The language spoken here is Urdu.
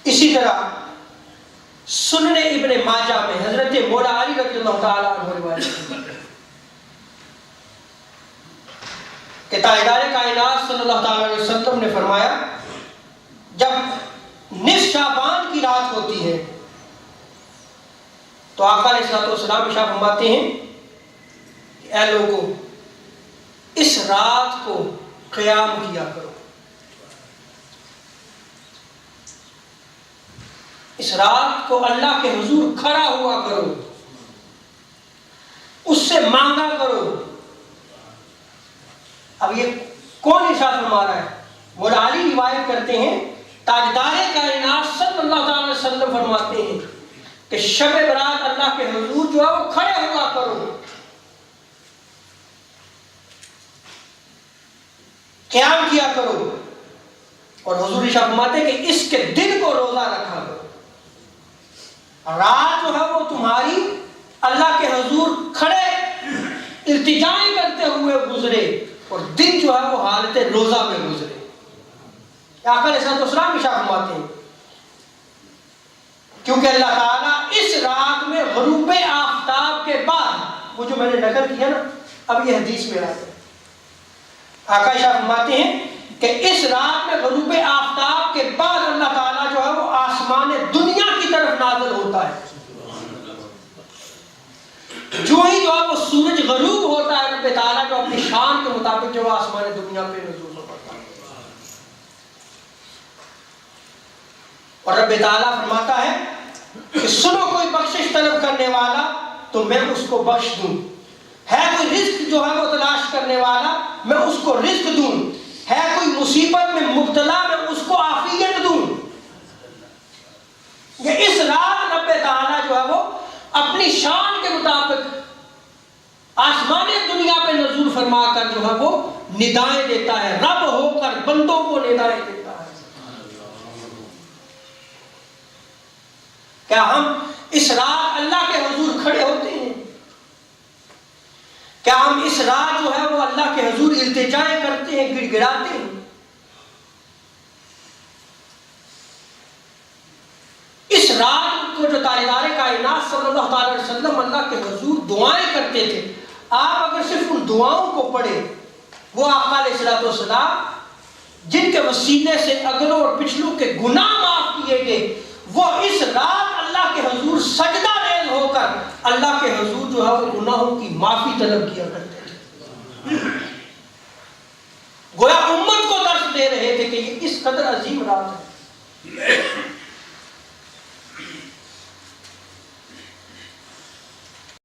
اسی طرح سنن ابن ماجہ میں حضرت مولا علی رضی اللہ تعالیٰ عنہ روایت کہ تاجدار کائنات صلی اللہ تعالیٰ علیہ وسلم نے فرمایا جب نصف شعبان کی رات ہوتی ہے تو آقا علیہ السلام ارشاد فرماتے ہیں کہ اے لوگوں اس رات کو قیام کیا کرو، اس رات کو اللہ کے حضور کھڑا ہوا کرو، اس سے مانگا کرو۔ اب یہ کون ارشاد فرما رہا ہے؟ مولا علی روایت کرتے ہیں تاجدار کائنات صلی اللہ تعالی وسلم فرماتے ہیں کہ شب برات اللہ کے حضور جو ہے وہ کھڑے ہوا کرو، قیام کیا کرو، اور حضور ارشاد فرماتے ہیں کہ اس کے دن کو روزہ رکھا کرو۔ رات جو ہے وہ تمہاری اللہ کے حضور کھڑے التجائیں کرتے ہوئے گزرے، اور دن جو ہے وہ حالت روزہ میں گزرے۔ آقا علیہ السلام ارشاد فرماتے ہیں کیونکہ اللہ تعالیٰ اس رات میں غروب آفتاب کے بعد، وہ جو میں نے نقل کیا نا اب یہ حدیث میں آتا ہے، آقا ارشاد فرماتے ہیں کہ اس رات میں غروب آفتاب کے بعد اللہ تعالیٰ جو ہے وہ آسمان دنیا کی طرف نازل ہوتا ہے۔ جو ہی جو ہے وہ سورج غروب ہوتا ہے، رب تعالیٰ جو اپنی شان کے مطابق جو آسمان دنیا پہ نزول ہوتا ہے، اور رب تعالیٰ فرماتا ہے کہ سنو کوئی بخشش طلب کرنے والا تو میں اس کو بخش دوں، ہے کوئی رزق جو ہے وہ تلاش کرنے والا میں اس کو رزق دوں، ہے کوئی مصیبت میں مبتلا میں اس کو عافیت دوں۔ یہ اس رات رب تعالیٰ جو ہے وہ اپنی شان کے مطابق آسمان دنیا پہ نزول فرما کر جو ہے وہ ندائیں دیتا ہے، رب ہو کر بندوں کو ندائیں دیتا ہے۔ کیا ہم اس رات اللہ کے حضور کھڑے ہوتے ہیں؟ کیا ہم اس رات جو ہے وہ اللہ کے حضور التجائیں کرتے ہیں، گڑ گڑاتے ہیں؟ اس رات کو جو تاجدار کائنات صلی اللہ تعالی علیہ وسلم اللہ کے حضور دعائیں کرتے تھے، آپ اگر صرف ان دعاؤں کو پڑھیں، وہ آقا علیہ السلام جن کے وسیلے سے اگلوں اور پچھلوں کے گناہ معاف کیے گئے، وہ اس رات اللہ کے حضور سجدہ ریز ہو کر اللہ کے حضور جو ہے وہ گناہوں کی معافی طلب کیا کرتے تھے۔ گویا امت کو درس دے رہے تھے کہ یہ اس قدر عظیم رات ہے۔